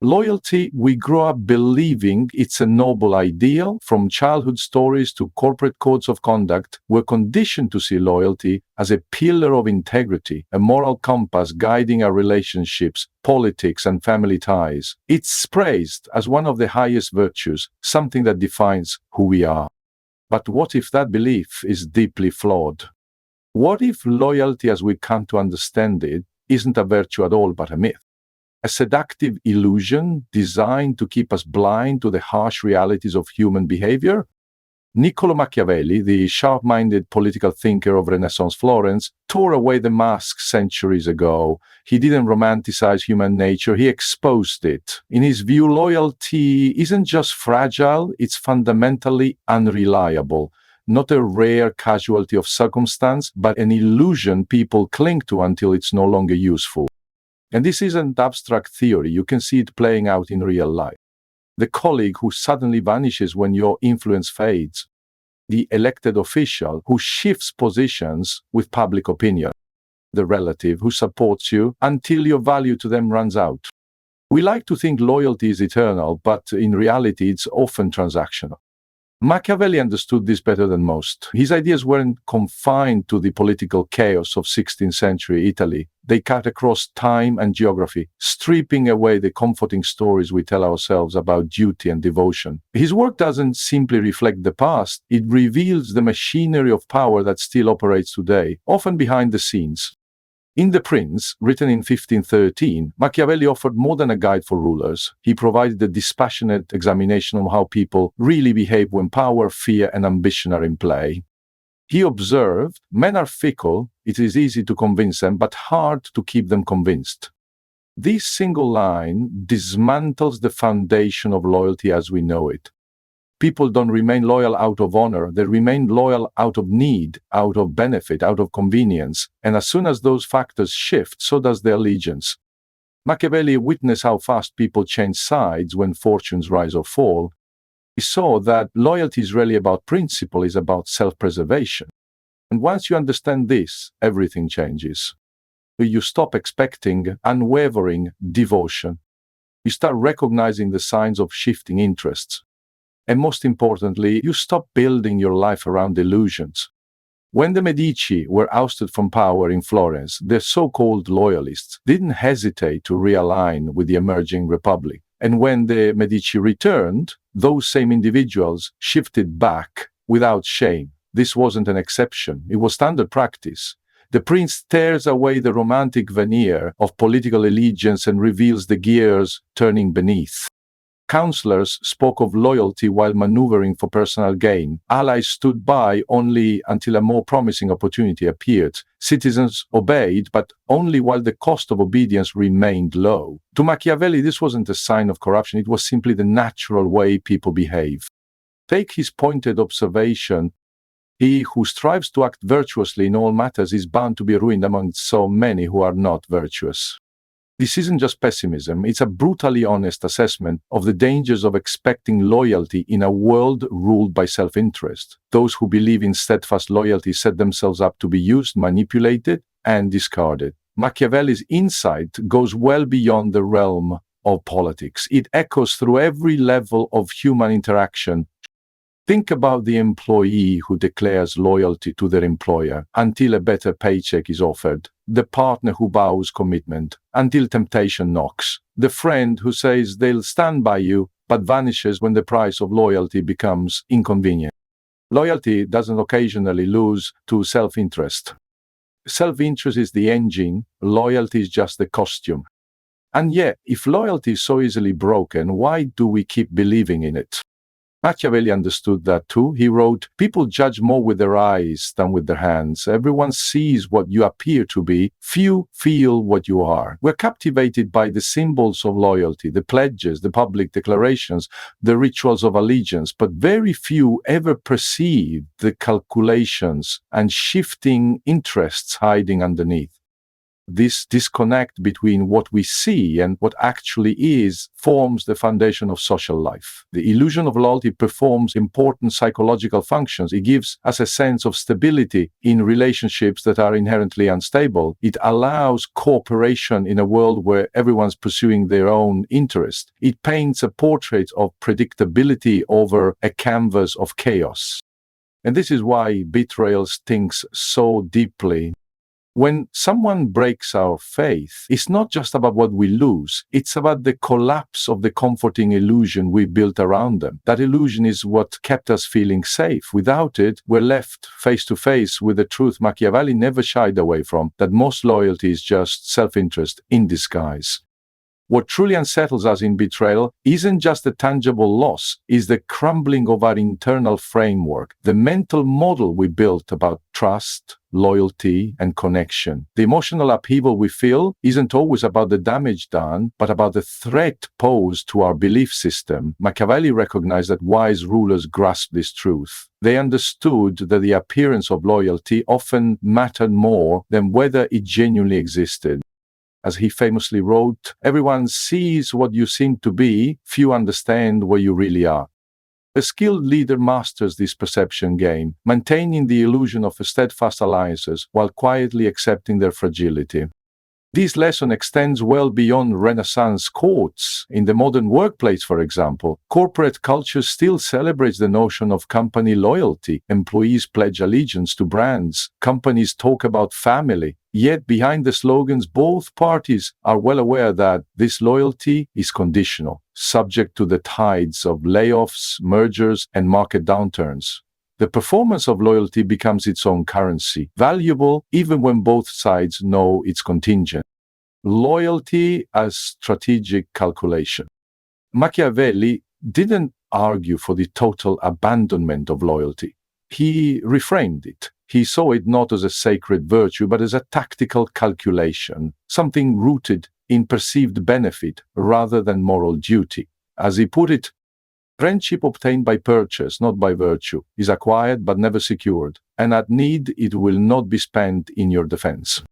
Loyalty, we grow up believing it's a noble ideal. From childhood stories to corporate codes of conduct, we're conditioned to see loyalty as a pillar of integrity, a moral compass guiding our relationships, politics, and family ties. It's praised as one of the highest virtues, something that defines who we are. But what if that belief is deeply flawed? What if loyalty, as we come to understand it, isn't a virtue at all but a myth? A seductive illusion designed to keep us blind to the harsh realities of human behavior? Niccolo Machiavelli, the sharp-minded political thinker of Renaissance Florence, tore away the mask centuries ago. He didn't romanticize human nature, he exposed it. In his view, loyalty isn't just fragile, it's fundamentally unreliable. Not a rare casualty of circumstance, but an illusion people cling to until it's no longer useful. And this isn't abstract theory, you can see it playing out in real life. The colleague who suddenly vanishes when your influence fades. The elected official who shifts positions with public opinion. The relative who supports you until your value to them runs out. We like to think loyalty is eternal, but in reality it's often transactional. Machiavelli understood this better than most. His ideas weren't confined to the political chaos of 16th century Italy. They cut across time and geography, stripping away the comforting stories we tell ourselves about duty and devotion. His work doesn't simply reflect the past, it reveals the machinery of power that still operates today, often behind the scenes. In The Prince, written in 1513, Machiavelli offered more than a guide for rulers. He provided a dispassionate examination of how people really behave when power, fear, and ambition are in play. He observed, men are fickle, it is easy to convince them, but hard to keep them convinced. This single line dismantles the foundation of loyalty as we know it. People don't remain loyal out of honor, they remain loyal out of need, out of benefit, out of convenience, and as soon as those factors shift, so does their allegiance. Machiavelli witnessed how fast people change sides when fortunes rise or fall. He saw that loyalty is really about principle, it's about self-preservation. And once you understand this, everything changes. You stop expecting unwavering devotion. You start recognizing the signs of shifting interests. And most importantly, you stop building your life around illusions. When the Medici were ousted from power in Florence, their so-called loyalists didn't hesitate to realign with the emerging republic. And when the Medici returned, those same individuals shifted back without shame. This wasn't an exception, it was standard practice. The prince tears away the romantic veneer of political allegiance and reveals the gears turning beneath. Counselors spoke of loyalty while maneuvering for personal gain. Allies stood by only until a more promising opportunity appeared. Citizens obeyed, but only while the cost of obedience remained low. To Machiavelli, this wasn't a sign of corruption, it was simply the natural way people behave. Take his pointed observation. He who strives to act virtuously in all matters is bound to be ruined among so many who are not virtuous. This isn't just pessimism, it's a brutally honest assessment of the dangers of expecting loyalty in a world ruled by self-interest. Those who believe in steadfast loyalty set themselves up to be used, manipulated, and discarded. Machiavelli's insight goes well beyond the realm of politics. It echoes through every level of human interaction. Think about the employee who declares loyalty to their employer until a better paycheck is offered, the partner who vows commitment until temptation knocks, the friend who says they'll stand by you but vanishes when the price of loyalty becomes inconvenient. Loyalty doesn't occasionally lose to self-interest. Self-interest is the engine, loyalty is just the costume. And yet, if loyalty is so easily broken, why do we keep believing in it? Machiavelli understood that too. He wrote, "People judge more with their eyes than with their hands. Everyone sees what you appear to be. Few feel what you are." We're captivated by the symbols of loyalty, the pledges, the public declarations, the rituals of allegiance, but very few ever perceive the calculations and shifting interests hiding underneath. This disconnect between what we see and what actually is forms the foundation of social life. The illusion of loyalty performs important psychological functions. It gives us a sense of stability in relationships that are inherently unstable. It allows cooperation in a world where everyone's pursuing their own interest. It paints a portrait of predictability over a canvas of chaos. And this is why betrayal stings so deeply. When someone breaks our faith, it's not just about what we lose, it's about the collapse of the comforting illusion we built around them. That illusion is what kept us feeling safe. Without it, we're left face to face with the truth Machiavelli never shied away from, that most loyalty is just self-interest in disguise. What truly unsettles us in betrayal isn't just a tangible loss, it's the crumbling of our internal framework, the mental model we built about trust, loyalty, and connection. The emotional upheaval we feel isn't always about the damage done, but about the threat posed to our belief system. Machiavelli recognized that wise rulers grasped this truth. They understood that the appearance of loyalty often mattered more than whether it genuinely existed. As he famously wrote, "Everyone sees what you seem to be, few understand where you really are." A skilled leader masters this perception game, maintaining the illusion of steadfast alliances while quietly accepting their fragility. This lesson extends well beyond Renaissance courts. In the modern workplace, for example, corporate culture still celebrates the notion of company loyalty. Employees pledge allegiance to brands. Companies talk about family. Yet behind the slogans, both parties are well aware that this loyalty is conditional, subject to the tides of layoffs, mergers, and market downturns. The performance of loyalty becomes its own currency, valuable even when both sides know it's contingent. Loyalty as strategic calculation. Machiavelli didn't argue for the total abandonment of loyalty. He reframed it. He saw it not as a sacred virtue, but as a tactical calculation, something rooted in perceived benefit rather than moral duty. As he put it, "Friendship obtained by purchase, not by virtue, is acquired but never secured, and at need it will not be spent in your defense."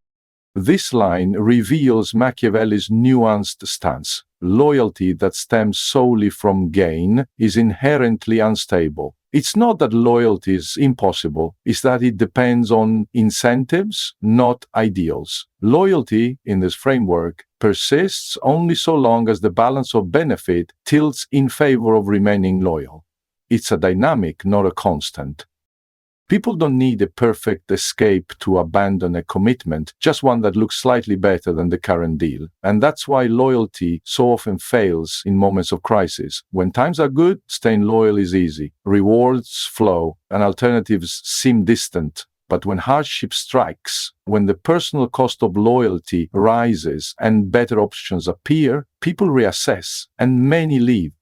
This line reveals Machiavelli's nuanced stance. Loyalty that stems solely from gain is inherently unstable. It's not that loyalty is impossible, it's that it depends on incentives, not ideals. Loyalty, in this framework, persists only so long as the balance of benefit tilts in favor of remaining loyal. It's a dynamic, not a constant. People don't need a perfect escape to abandon a commitment, just one that looks slightly better than the current deal. And that's why loyalty so often fails in moments of crisis. When times are good, staying loyal is easy. Rewards flow, and alternatives seem distant. But when hardship strikes, when the personal cost of loyalty rises and better options appear, people reassess, and many leave.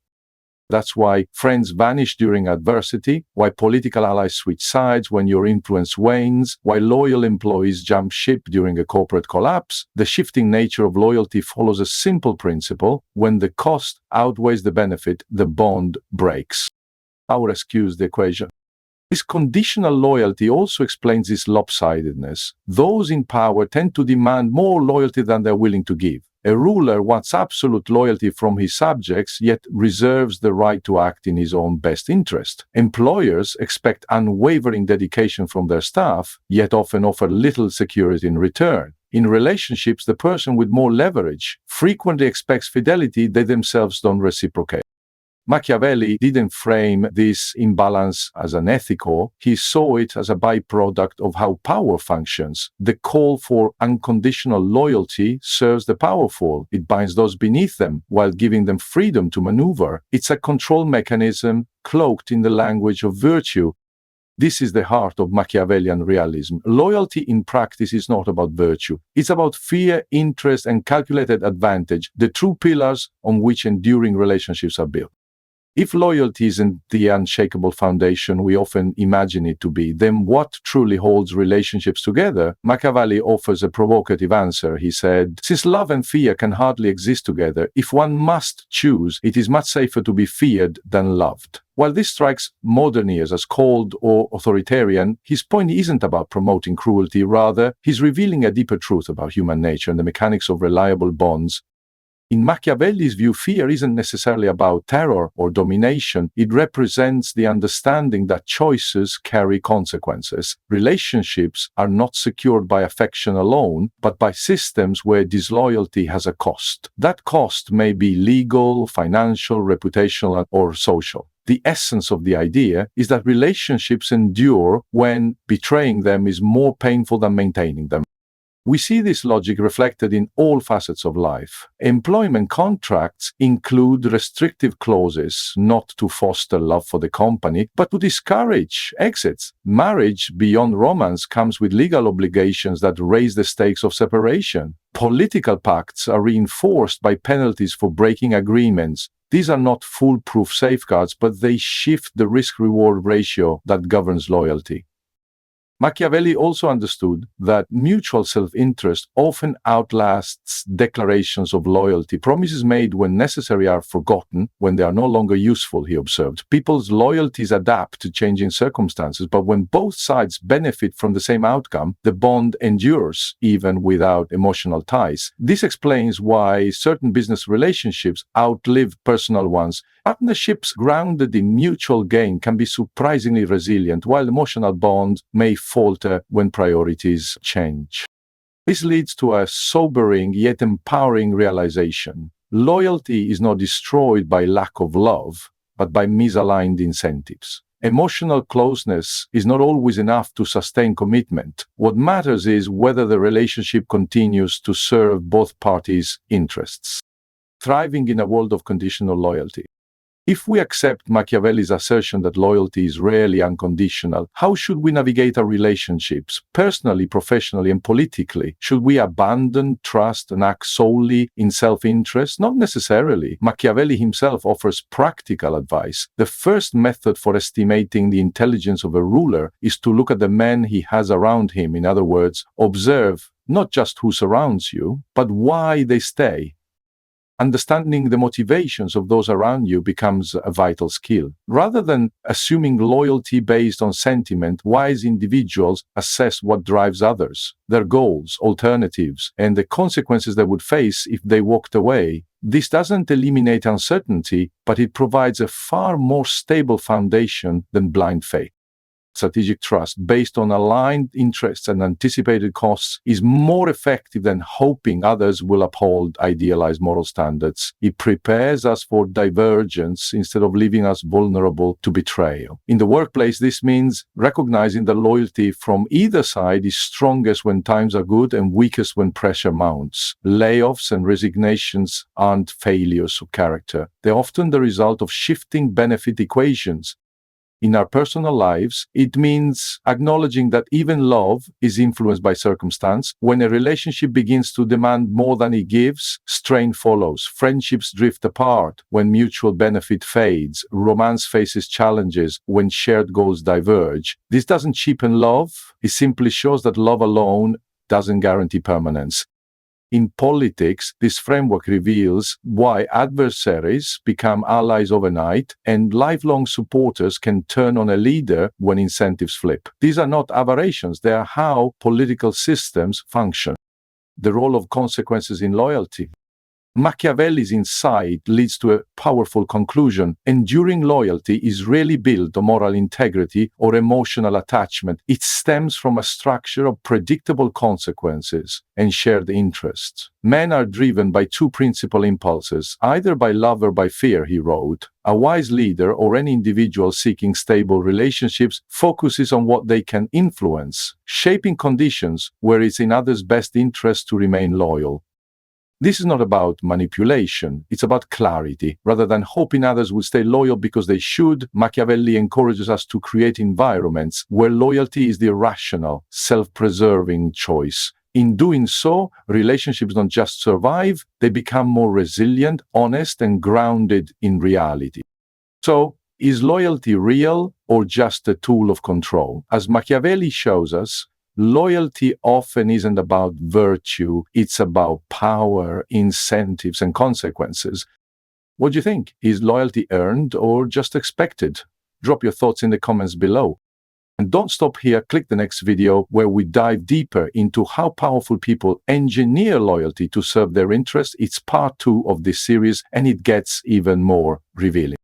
That's why friends vanish during adversity, why political allies switch sides when your influence wanes, why loyal employees jump ship during a corporate collapse. The shifting nature of loyalty follows a simple principle: when the cost outweighs the benefit, the bond breaks. Our excuse the equation. This conditional loyalty also explains this lopsidedness. Those in power tend to demand more loyalty than they're willing to give. A ruler wants absolute loyalty from his subjects, yet reserves the right to act in his own best interest. Employers expect unwavering dedication from their staff, yet often offer little security in return. In relationships, the person with more leverage frequently expects fidelity they themselves don't reciprocate. Machiavelli didn't frame this imbalance as unethical. He saw it as a byproduct of how power functions. The call for unconditional loyalty serves the powerful. It binds those beneath them while giving them freedom to maneuver. It's a control mechanism cloaked in the language of virtue. This is the heart of Machiavellian realism. Loyalty in practice is not about virtue. It's about fear, interest, and calculated advantage, the true pillars on which enduring relationships are built. If loyalty isn't the unshakable foundation we often imagine it to be, then what truly holds relationships together? Machiavelli offers a provocative answer. He said, "Since love and fear can hardly exist together, if one must choose, it is much safer to be feared than loved." While this strikes modern ears as cold or authoritarian, his point isn't about promoting cruelty. Rather, he's revealing a deeper truth about human nature and the mechanics of reliable bonds. In Machiavelli's view, fear isn't necessarily about terror or domination. It represents the understanding that choices carry consequences. Relationships are not secured by affection alone, but by systems where disloyalty has a cost. That cost may be legal, financial, reputational, or social. The essence of the idea is that relationships endure when betraying them is more painful than maintaining them. We see this logic reflected in all facets of life. Employment contracts include restrictive clauses not to foster love for the company, but to discourage exits. Marriage beyond romance comes with legal obligations that raise the stakes of separation. Political pacts are reinforced by penalties for breaking agreements. These are not foolproof safeguards, but they shift the risk-reward ratio that governs loyalty. Machiavelli also understood that mutual self-interest often outlasts declarations of loyalty. Promises made when necessary are forgotten when they are no longer useful, he observed. People's loyalties adapt to changing circumstances, but when both sides benefit from the same outcome, the bond endures, even without emotional ties. This explains why certain business relationships outlive personal ones. Partnerships grounded in mutual gain can be surprisingly resilient, while emotional bonds may falter when priorities change. This leads to a sobering yet empowering realization. Loyalty is not destroyed by lack of love, but by misaligned incentives. Emotional closeness is not always enough to sustain commitment. What matters is whether the relationship continues to serve both parties' interests. Thriving in a world of conditional loyalty. If we accept Machiavelli's assertion that loyalty is rarely unconditional, how should we navigate our relationships, personally, professionally, and politically? Should we abandon trust and act solely in self-interest? Not necessarily. Machiavelli himself offers practical advice. The first method for estimating the intelligence of a ruler is to look at the men he has around him. In other words, observe not just who surrounds you, but why they stay. Understanding the motivations of those around you becomes a vital skill. Rather than assuming loyalty based on sentiment, wise individuals assess what drives others, their goals, alternatives, and the consequences they would face if they walked away. This doesn't eliminate uncertainty, but it provides a far more stable foundation than blind faith. Strategic trust based on aligned interests and anticipated costs is more effective than hoping others will uphold idealized moral standards. It prepares us for divergence instead of leaving us vulnerable to betrayal. In the workplace, this means recognizing that loyalty from either side is strongest when times are good and weakest when pressure mounts. Layoffs and resignations aren't failures of character. They're often the result of shifting benefit equations. In our personal lives, it means acknowledging that even love is influenced by circumstance. When a relationship begins to demand more than it gives, strain follows. Friendships drift apart when mutual benefit fades. Romance faces challenges when shared goals diverge. This doesn't cheapen love. It simply shows that love alone doesn't guarantee permanence. In politics, this framework reveals why adversaries become allies overnight and lifelong supporters can turn on a leader when incentives flip. These are not aberrations, they are how political systems function. The role of consequences in loyalty. Machiavelli's insight leads to a powerful conclusion. Enduring loyalty is rarely built on moral integrity or emotional attachment. It stems from a structure of predictable consequences and shared interests. Men are driven by two principal impulses, either by love or by fear, he wrote. A wise leader or any individual seeking stable relationships focuses on what they can influence, shaping conditions where it's in others' best interest to remain loyal. This is not about manipulation, it's about clarity. Rather than hoping others will stay loyal because they should, Machiavelli encourages us to create environments where loyalty is the rational, self-preserving choice. In doing so, relationships don't just survive, they become more resilient, honest, and grounded in reality. So, is loyalty real or just a tool of control? As Machiavelli shows us, loyalty often isn't about virtue, it's about power, incentives, and consequences. What do you think? Is loyalty earned or just expected? Drop your thoughts in the comments below. And don't stop here, click the next video where we dive deeper into how powerful people engineer loyalty to serve their interests. It's part 2 of this series and it gets even more revealing.